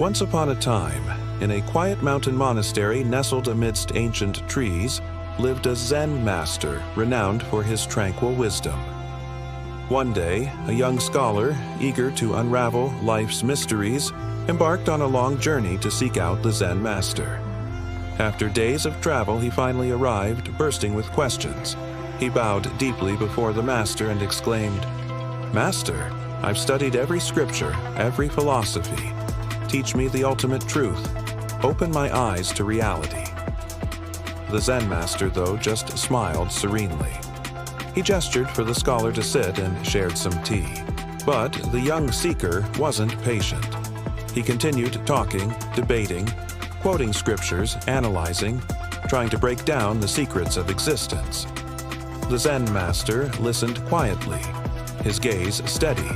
Once upon a time, in a quiet mountain monastery nestled amidst ancient trees, lived a Zen master renowned for his tranquil wisdom. One day, a young scholar, eager to unravel life's mysteries, embarked on a long journey to seek out the Zen master. After days of travel, he finally arrived, bursting with questions. He bowed deeply before the master and exclaimed, "Master, I've studied every scripture, every philosophy. Teach me the ultimate truth. Open my eyes to reality." The Zen master, though, just smiled serenely. He gestured for the scholar to sit and shared some tea. But the young seeker wasn't patient. He continued talking, debating, quoting scriptures, analyzing, trying to break down the secrets of existence. The Zen master listened quietly, his gaze steady,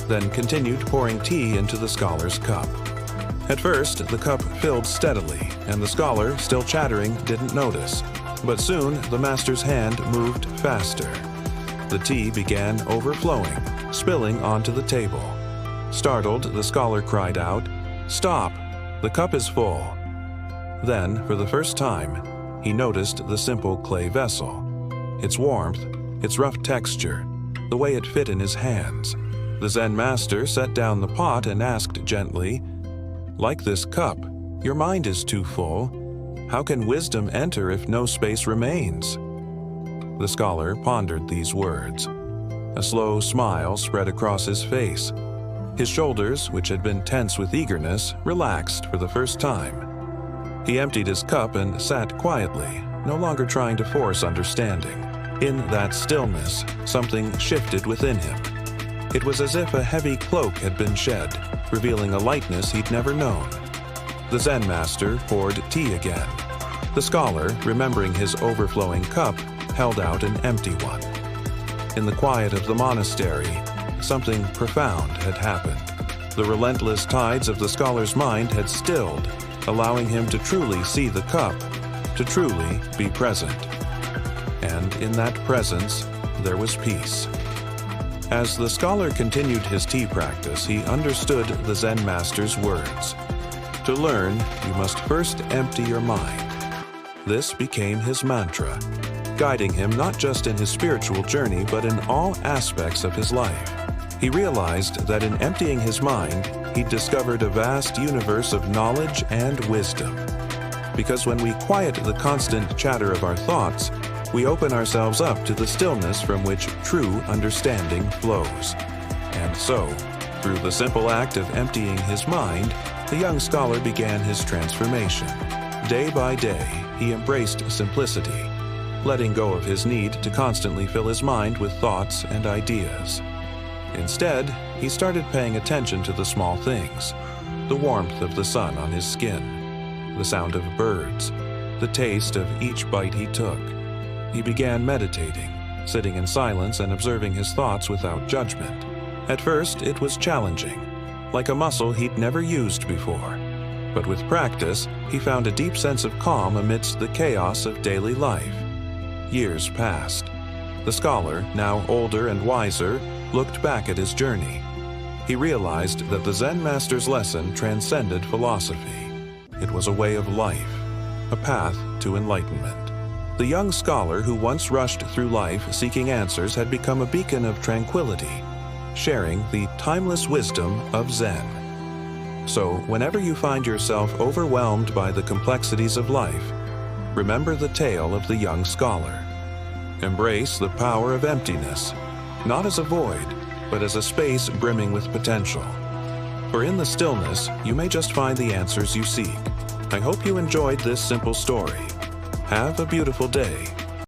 then continued pouring tea into the scholar's cup. At first, the cup filled steadily, and the scholar, still chattering, didn't notice. But soon, the master's hand moved faster. The tea began overflowing, spilling onto the table. Startled, the scholar cried out, "Stop! The cup is full." Then, for the first time, he noticed the simple clay vessel. Its warmth, its rough texture, the way it fit in his hands. The Zen master set down the pot and asked gently, "Like this cup, your mind is too full. How can wisdom enter if no space remains?" The scholar pondered these words. A slow smile spread across his face. His shoulders, which had been tense with eagerness, relaxed for the first time. He emptied his cup and sat quietly, no longer trying to force understanding. In that stillness, something shifted within him. It was as if a heavy cloak had been shed, revealing a lightness he'd never known. The Zen master poured tea again. The scholar, remembering his overflowing cup, held out an empty one. In the quiet of the monastery, something profound had happened. The relentless tides of the scholar's mind had stilled, allowing him to truly see the cup, to truly be present. And in that presence, there was peace. As the scholar continued his tea practice, he understood the Zen master's words. To learn, you must first empty your mind. This became his mantra, guiding him not just in his spiritual journey, but in all aspects of his life. He realized that in emptying his mind, he discovered a vast universe of knowledge and wisdom. Because when we quiet the constant chatter of our thoughts, we open ourselves up to the stillness from which true understanding flows. And so, through the simple act of emptying his mind, the young scholar began his transformation. Day by day, he embraced simplicity, letting go of his need to constantly fill his mind with thoughts and ideas. Instead, he started paying attention to the small things, the warmth of the sun on his skin, the sound of birds, the taste of each bite he took. He began meditating, sitting in silence and observing his thoughts without judgment. At first, it was challenging, like a muscle he'd never used before. But with practice, he found a deep sense of calm amidst the chaos of daily life. Years passed. The scholar, now older and wiser, looked back at his journey. He realized that the Zen master's lesson transcended philosophy. It was a way of life, a path to enlightenment. The young scholar who once rushed through life seeking answers had become a beacon of tranquility, sharing the timeless wisdom of Zen. So, whenever you find yourself overwhelmed by the complexities of life, remember the tale of the young scholar. Embrace the power of emptiness, not as a void, but as a space brimming with potential. For in the stillness, you may just find the answers you seek. I hope you enjoyed this simple story. Have a beautiful day.